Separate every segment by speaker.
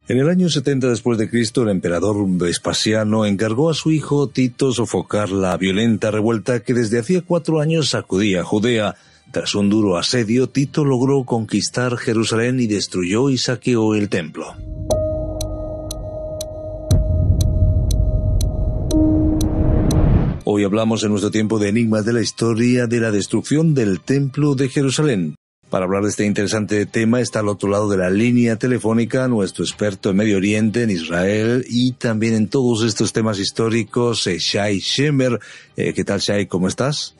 Speaker 1: En el año 70 después de Cristo, el emperador Vespasiano encargó a su hijo Tito sofocar la violenta revuelta que desde hacía 4 años sacudía a Judea. Tras un duro asedio, Tito logró conquistar Jerusalén y destruyó y saqueó el templo. Hoy hablamos en nuestro tiempo de enigmas de la historia de la destrucción del templo de Jerusalén. Para hablar de este interesante tema está al otro lado de la línea telefónica nuestro experto en Medio Oriente, en Israel y también en todos estos temas históricos, Shai Shemer. ¿Qué tal, Shai? ¿Cómo estás?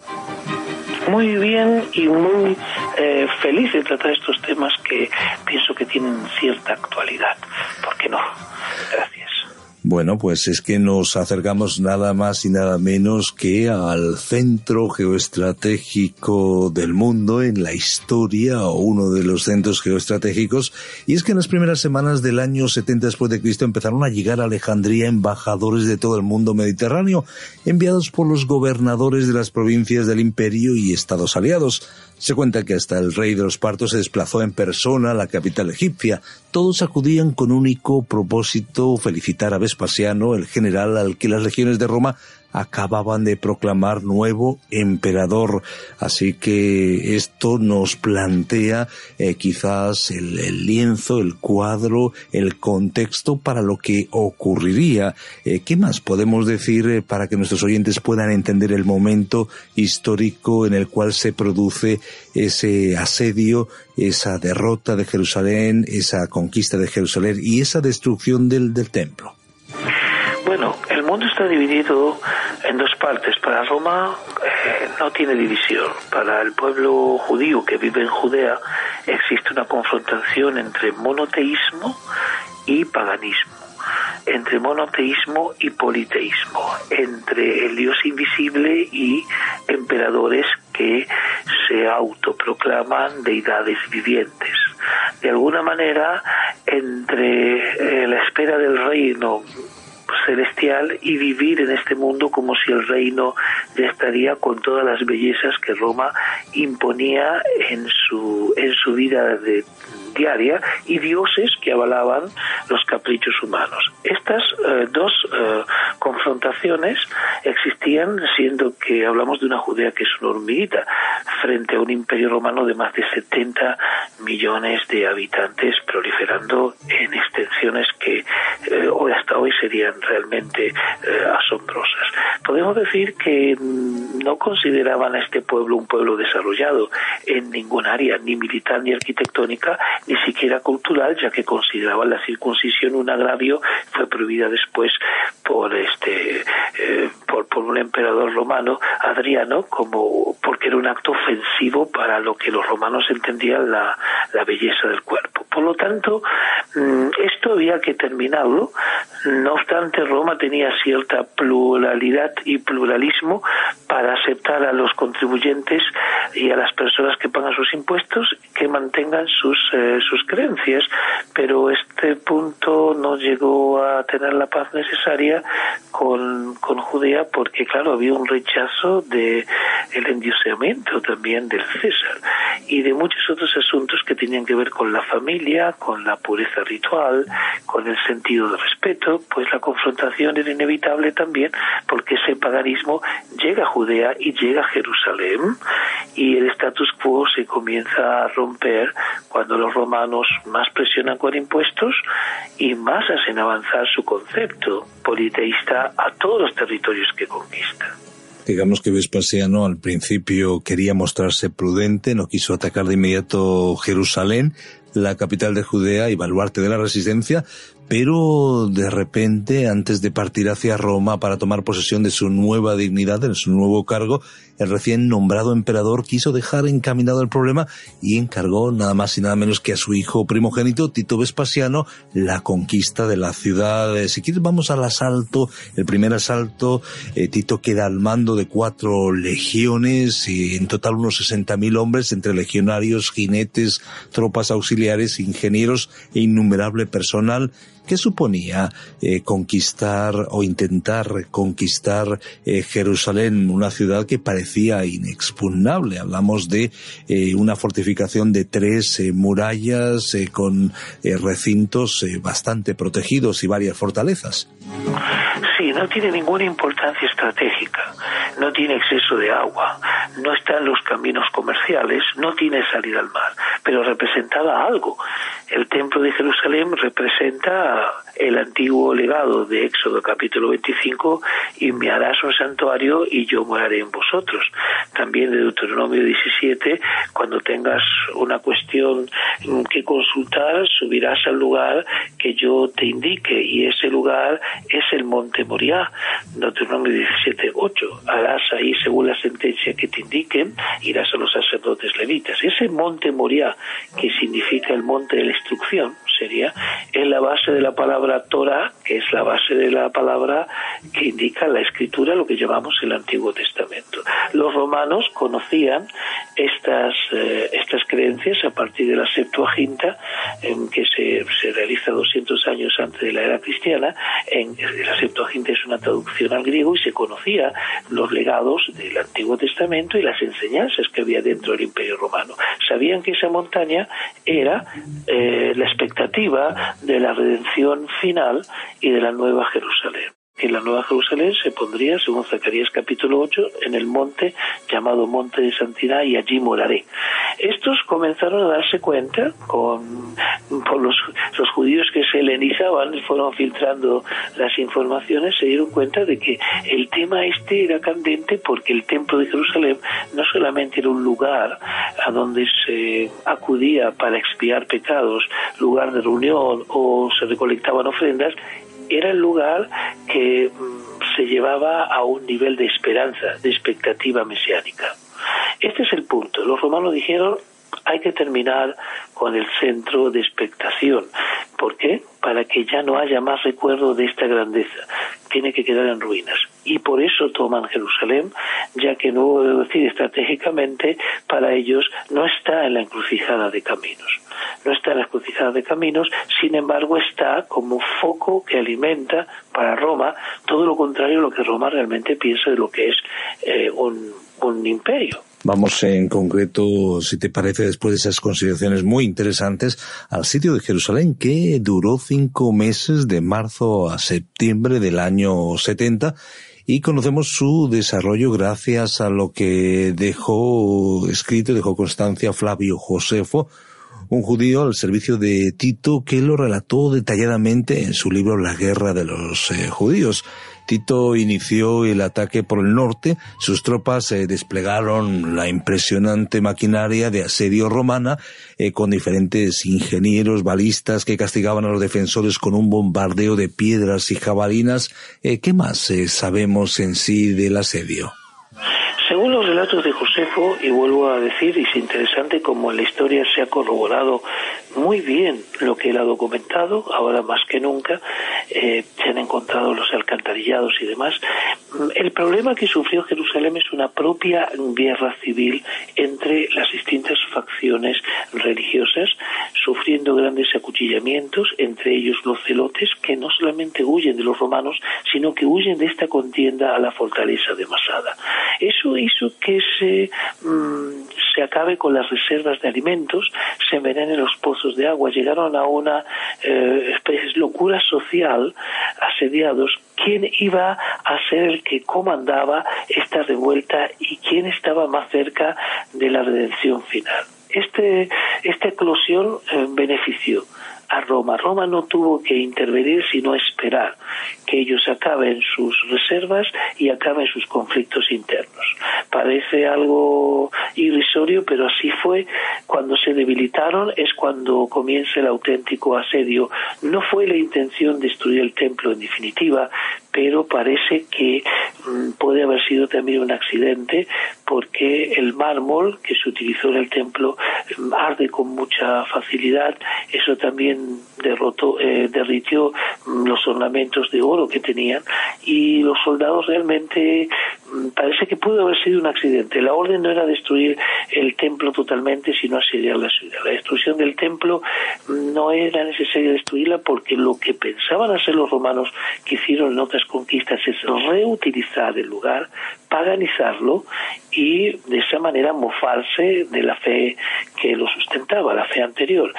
Speaker 2: Muy bien y muy feliz de tratar estos temas que pienso que tienen cierta actualidad. ¿Por qué no? Gracias.
Speaker 1: Bueno, pues es que nos acercamos nada más y nada menos que al centro geoestratégico del mundo en la historia, o uno de los centros geoestratégicos, y es que en las primeras semanas del año 70 después de Cristo empezaron a llegar a Alejandría embajadores de todo el mundo mediterráneo, enviados por los gobernadores de las provincias del imperio y estados aliados. Se cuenta que hasta el rey de los partos se desplazó en persona a la capital egipcia. Todos acudían con único propósito: felicitar a Vespasiano, el general al que las legiones de Roma acababan de proclamar nuevo emperador. Así que esto nos plantea quizás el lienzo, el cuadro, el contexto para lo que ocurriría. ¿Qué más podemos decir para que nuestros oyentes puedan entender el momento histórico en el cual se produce ese asedio, esa derrota de Jerusalén, esa conquista de Jerusalén y esa destrucción del templo?
Speaker 2: Bueno, el mundo está dividido en dos partes. Para Roma no tiene división. Para el pueblo judío que vive en Judea existe una confrontación entre monoteísmo y paganismo, entre monoteísmo y politeísmo, entre el Dios invisible y emperadores que se autoproclaman deidades vivientes. De alguna manera, entre la espera del reino celestial y vivir en este mundo como si el reino ya estaría, con todas las bellezas que Roma imponía en su vida diaria, y dioses que avalaban los caprichos humanos. Estas dos confrontaciones existían, siendo que hablamos de una Judea que es una hormiguita frente a un imperio romano de más de 70 millones de habitantes, proliferando en extensiones que hasta hoy serían realmente asombrosas. Podemos decir que no consideraban a este pueblo un pueblo desarrollado en ningún área, ni militar ni arquitectónica, ni siquiera cultural, ya que consideraban la circuncisión un agravio. Fue prohibida después por un emperador romano, Adriano, porque era un acto ofensivo para lo que los romanos entendían la belleza del cuerpo. Por lo tanto, esto había que terminarlo. No obstante, Roma tenía cierta pluralidad y pluralismo para aceptar a los contribuyentes y a las personas que pagan sus impuestos que mantengan sus creencias, pero este punto no llegó a tener la paz necesaria con Judea, porque claro, había un rechazo de el endioseamiento también del César y de muchos otros asuntos que tenían que ver con la familia, con la pureza ritual, con el sentido de respeto. Pues la confrontación era inevitable también, porque ese paganismo llega a Judea y llega a Jerusalén, y el status quo se comienza a romper cuando los romanos más presionan con impuestos y más hacen avanzar su concepto politeísta a todos los territorios que conquista.
Speaker 1: Digamos que Vespasiano al principio quería mostrarse prudente, no quiso atacar de inmediato Jerusalén, la capital de Judea y baluarte de la resistencia, pero de repente, antes de partir hacia Roma para tomar posesión de su nueva dignidad, de su nuevo cargo, el recién nombrado emperador quiso dejar encaminado el problema y encargó nada más y nada menos que a su hijo primogénito, Tito Vespasiano, la conquista de la ciudad. Si quieres, vamos al asalto. El primer asalto, Tito queda al mando de 4 legiones, y en total unos 60.000 hombres, entre legionarios, jinetes, tropas auxiliares, ingenieros e innumerable personal. ¿Qué suponía conquistar o intentar conquistar Jerusalén, una ciudad que parecía inexpugnable? Hablamos de una fortificación de 3 murallas con recintos bastante protegidos y varias fortalezas.
Speaker 2: Sí, no tiene ninguna importancia estratégica, no tiene exceso de agua, no está en los caminos comerciales, no tiene salida al mar, pero representaba algo. El templo de Jerusalén representa el antiguo legado de Éxodo capítulo 25, y me harás un santuario y yo moraré en vosotros. También de Deuteronomio 17, cuando tengas una cuestión que consultar, subirás al lugar que yo te indique, y ese lugar es el monte Moriah. Deuteronomio 17:8, harás ahí según la sentencia que te indiquen, irás a los sacerdotes levitas. Ese monte Moriah, que significa el monte de la instrucción, es la base de la palabra Torah, que es la base de la palabra que indica la escritura, lo que llamamos el Antiguo Testamento. Los romanos conocían estas creencias a partir de la Septuaginta, que se realiza 200 años antes de la era cristiana. La Septuaginta es una traducción al griego, y se conocía los legados del Antiguo Testamento y las enseñanzas que había dentro del Imperio Romano. Sabían que esa montaña era la expectativa de la redención final y de la Nueva Jerusalén. Que la Nueva Jerusalén se pondría, según Zacarías capítulo 8, en el monte llamado Monte de Santidad, y allí moraré. Estos comenzaron a darse cuenta, por los judíos que se helenizaban, fueron filtrando las informaciones, se dieron cuenta de que el tema era candente, porque el templo de Jerusalén no solamente era un lugar a donde se acudía para expiar pecados, lugar de reunión o se recolectaban ofrendas, era el lugar que se llevaba a un nivel de esperanza, de expectativa mesiánica. Este es el punto. Los romanos dijeron, hay que terminar con el centro de expectación. ¿Por qué? Para que ya no haya más recuerdo de esta grandeza. Tiene que quedar en ruinas. Y por eso toman Jerusalén, ya que, no debo decir estratégicamente, para ellos no está en la encrucijada de caminos. No está en la encrucijada de caminos, sin embargo está como foco que alimenta para Roma todo lo contrario a lo que Roma realmente piensa de lo que es un imperio.
Speaker 1: Vamos en concreto, si te parece, después de esas consideraciones muy interesantes, al sitio de Jerusalén, que duró 5 meses, de marzo a septiembre del año 70, y conocemos su desarrollo gracias a lo que dejó constancia Flavio Josefo, un judío al servicio de Tito, que lo relató detalladamente en su libro La Guerra de los Judíos. Tito inició el ataque por el norte, sus tropas desplegaron la impresionante maquinaria de asedio romana, con diferentes ingenieros, balistas que castigaban a los defensores con un bombardeo de piedras y jabalinas. ¿Qué más sabemos en sí del asedio?
Speaker 2: Según los relatos de Josefo, y vuelvo a decir, y es interesante como en la historia se ha corroborado muy bien lo que él ha documentado, ahora más que nunca, se han encontrado los alcantarillados y demás. El problema que sufrió Jerusalén es una propia guerra civil entre las distintas facciones religiosas, sufriendo grandes acuchillamientos, entre ellos los celotes, que no solamente huyen de los romanos, sino que huyen de esta contienda a la fortaleza de Masada. Eso hizo que se acabe con las reservas de alimentos, se envenenen los pozos de agua. Llegaron a una especie de locura social, asediados. ¿Quién iba a ser el que comandaba esta revuelta y quién estaba más cerca de la redención final? Esta eclosión benefició a Roma. Roma no tuvo que intervenir, sino esperar que ellos acaben sus reservas y acaben sus conflictos internos. Parece algo irrisorio, pero así fue. Cuando se debilitaron es cuando comienza el auténtico asedio. No fue la intención destruir el templo en definitiva, pero parece que puede haber sido también un accidente, porque el mármol que se utilizó en el templo arde con mucha facilidad. Eso también derritió los ornamentos de oro que tenían, y los soldados realmente parece que pudo haber sido un accidente. La orden no era destruir el templo totalmente, sino asediar la ciudad. La destrucción del templo no era necesario destruirla, porque lo que pensaban hacer los romanos, que hicieron en otras conquistas, es reutilizar el lugar, paganizarlo y de esa manera mofarse de la fe que lo sustentaba, la fe anterior.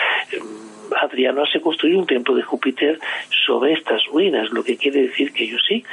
Speaker 2: Adriano hace construir un templo de Júpiter sobre estas ruinas, lo que quiere decir que ellos sí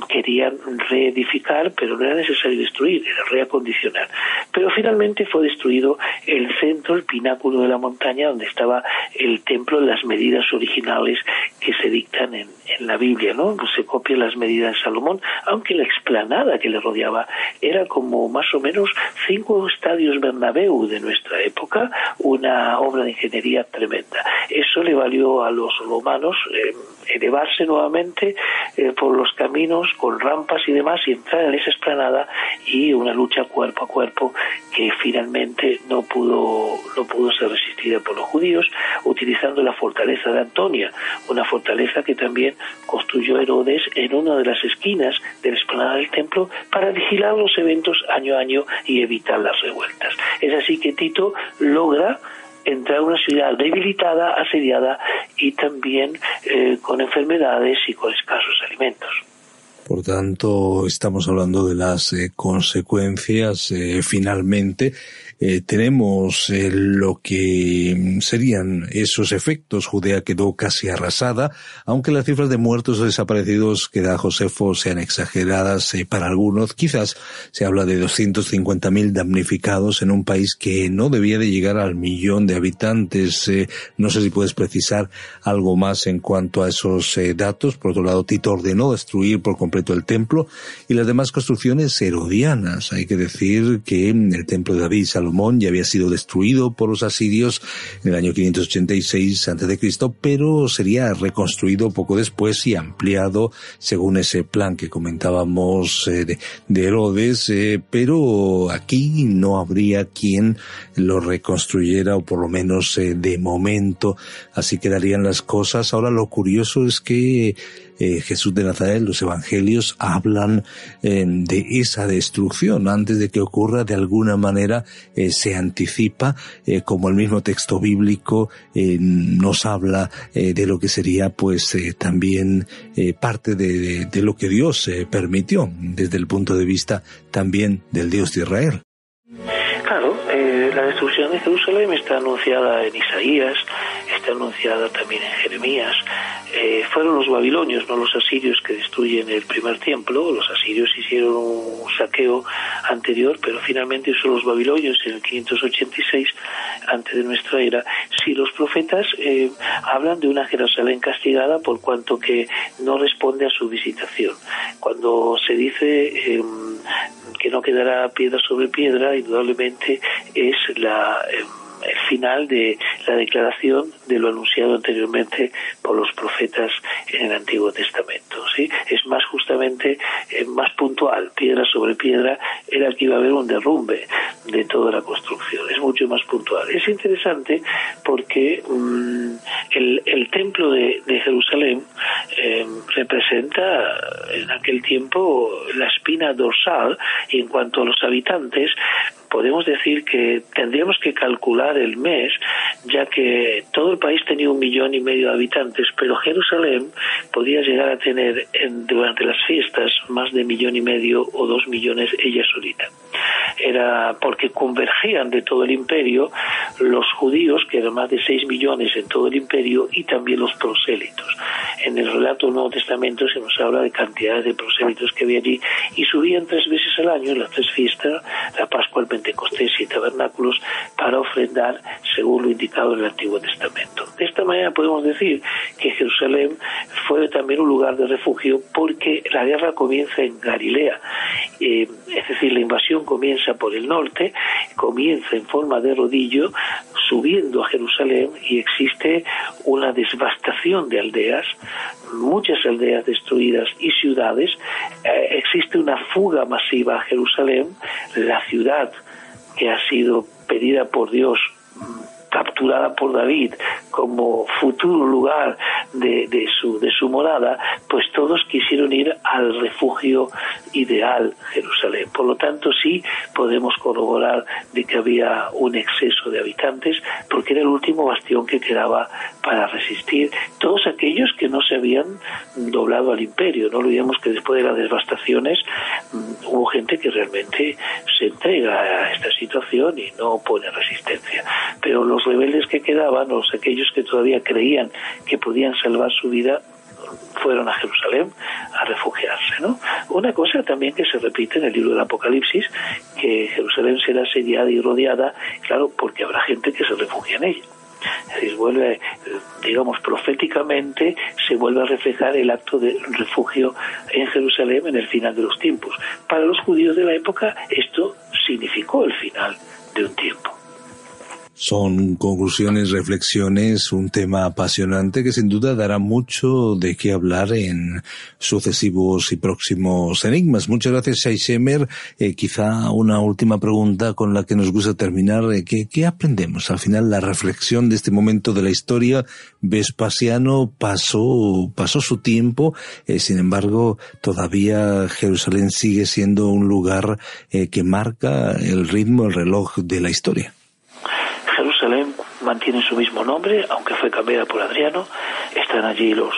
Speaker 2: querían reedificar, pero no era necesario destruir, era reacondicionar. Pero finalmente fue destruido el centro, el pináculo de la montaña, donde estaba el templo, las medidas originales que se dictan en la Biblia, ¿no? Se copian las medidas de Salomón, aunque la explanada que le rodeaba era como más o menos 5 estadios Bernabéu de nuestra época, una obra de ingeniería tremenda. Eso le valió a los romanos elevarse nuevamente por los caminos con rampas y demás, y entrar en esa explanada, y una lucha cuerpo a cuerpo que finalmente no pudo ser resistida por los judíos, utilizando la fortaleza de Antonia, una fortaleza que también construyó Herodes en una de las esquinas de la explanada del templo para vigilar los eventos año a año y evitar las revueltas. Es así que Tito logra entrar a una ciudad debilitada, asediada y también con enfermedades y con escasos alimentos.
Speaker 1: Por tanto, estamos hablando de las consecuencias. Finalmente, tenemos lo que serían esos efectos. Judea quedó casi arrasada, aunque las cifras de muertos o desaparecidos que da Josefo sean exageradas para algunos. Quizás se habla de 250.000 damnificados en un país que no debía de llegar al 1.000.000 de habitantes. No sé si puedes precisar algo más en cuanto a esos datos. Por otro lado, Tito ordenó destruir por completo el templo y las demás construcciones herodianas. Hay que decir que el templo de David y Salomón ya había sido destruido por los asirios en el año 586 a.C., pero sería reconstruido poco después y ampliado según ese plan que comentábamos de Herodes, pero aquí no habría quien lo reconstruyera, o por lo menos de momento así quedarían las cosas. Ahora lo curioso es que Jesús de Nazaret, los evangelios hablan de esa destrucción antes de que ocurra. De alguna manera se anticipa, como el mismo texto bíblico nos habla de lo que sería pues también parte de lo que Dios permitió desde el punto de vista también del Dios de Israel.
Speaker 2: Claro, la destrucción de Jerusalén está anunciada en Isaías, está anunciada también en Jeremías. Fueron los babilonios, no los asirios, que destruyen el primer templo. Los asirios hicieron un saqueo anterior, pero finalmente son los babilonios en el 586 antes de nuestra era. Si los profetas hablan de una Jerusalén castigada por cuanto que no responde a su visitación. Cuando se dice que no quedará piedra sobre piedra, indudablemente es el final de la declaración de lo anunciado anteriormente por los profetas en el Antiguo Testamento, ¿sí? Es más justamente más puntual. Piedra sobre piedra era que iba a haber un derrumbe de toda la construcción. Es mucho más puntual. Es interesante porque el templo de Jerusalén representa en aquel tiempo la espina dorsal, y en cuanto a los habitantes, podemos decir que tendríamos que calcular el mes, ya que todo el país tenía 1,5 millones de habitantes, pero Jerusalén podía llegar a tener durante las fiestas más de 1,5 millones o 2 millones ella solita. Era porque convergían de todo el imperio los judíos, que eran más de 6 millones en todo el imperio, y también los prosélitos. En el relato del Nuevo Testamento se nos habla de cantidades de prosélitos que había allí, y subían 3 veces al año en las 3 fiestas, la Pascua, el Pentecostés y Tabernáculos, para ofrendar según lo indicado en el Antiguo Testamento. De esta manera podemos decir que Jerusalén fue también un lugar de refugio, porque la guerra comienza en Galilea, es decir, la invasión comienza por el norte, comienza en forma de rodillo, subiendo a Jerusalén, y existe una devastación de aldeas, muchas aldeas destruidas y ciudades. Existe una fuga masiva a Jerusalén, la ciudad que ha sido pedida por Dios, capturada por David como futuro lugar de su morada, pues todos quisieron ir al refugio ideal, Jerusalén. Por lo tanto, sí podemos corroborar de que había un exceso de habitantes, porque era el último bastión que quedaba para resistir todos aquellos que no se habían doblado al imperio. No olvidemos que después de las devastaciones hubo gente que realmente se entrega a esta situación y no pone resistencia. Pero los rebeldes que quedaban, o aquellos que todavía creían que podían salvar su vida, fueron a Jerusalén a refugiarse, ¿no? Una cosa también que se repite en el libro del Apocalipsis, que Jerusalén será asediada y rodeada, claro, porque habrá gente que se refugia en ella. Es decir, vuelve, digamos, proféticamente se vuelve a reflejar el acto de refugio en Jerusalén en el final de los tiempos. Para los judíos de la época esto significó el final de un tiempo.
Speaker 1: Son conclusiones, reflexiones, un tema apasionante que sin duda dará mucho de qué hablar en sucesivos y próximos enigmas. Muchas gracias, Shai Shemer. Quizá una última pregunta con la que nos gusta terminar. ¿Qué aprendemos? Al final, la reflexión de este momento de la historia. Vespasiano pasó su tiempo, sin embargo, todavía Jerusalén sigue siendo un lugar que marca el ritmo, el reloj de la historia.
Speaker 2: Jerusalén mantiene su mismo nombre, aunque fue cambiada por Adriano. Están allí los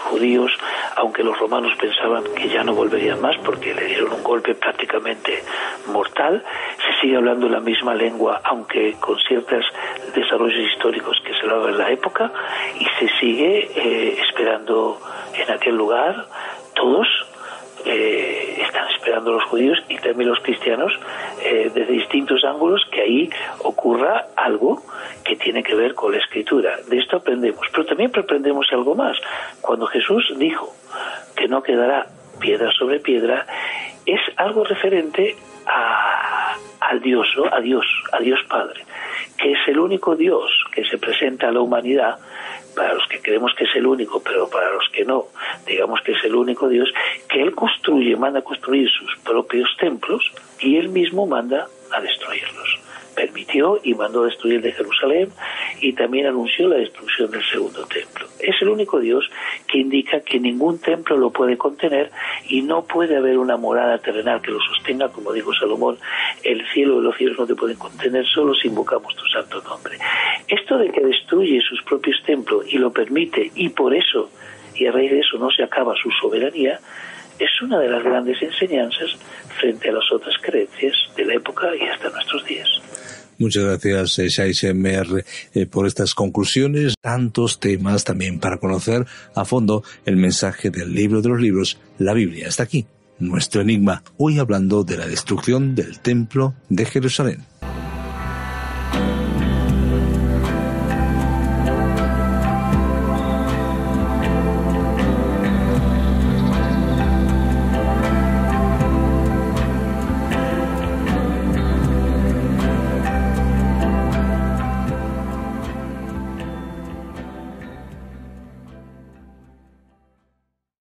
Speaker 2: judíos, aunque los romanos pensaban que ya no volverían más porque le dieron un golpe prácticamente mortal. Se sigue hablando la misma lengua, aunque con ciertos desarrollos históricos que se hablaba en la época, y se sigue esperando en aquel lugar. Todos están esperando los judíos y también los cristianos desde distintos ángulos que ahí ocurra algo que tiene que ver con la Escritura. De esto aprendemos, pero también aprendemos algo más. Cuando Jesús dijo que no quedará piedra sobre piedra, es algo referente a Dios Padre, que es el único Dios que se presenta a la humanidad. Para los que creemos que es el único, pero para los que no, digamos que es el único Dios, que Él manda a construir sus propios templos y Él mismo manda a destruirlos. Permitió y mandó destruir el de Jerusalén y también anunció la destrucción del segundo templo. Es el único Dios que indica que ningún templo lo puede contener y no puede haber una morada terrenal que lo sostenga, como dijo Salomón, el cielo y los cielos no te pueden contener, solo si invocamos tu santo nombre. Esto de que destruye sus propios templos y lo permite, y por eso, y a raíz de eso no se acaba su soberanía, es una de las grandes enseñanzas frente a las otras creencias de la época y hasta nuestros días.
Speaker 1: Muchas gracias, Shai Shemer, por estas conclusiones, tantos temas también para conocer a fondo el mensaje del libro de los libros, la Biblia. Hasta aquí nuestro enigma, hoy hablando de la destrucción del Templo de Jerusalén.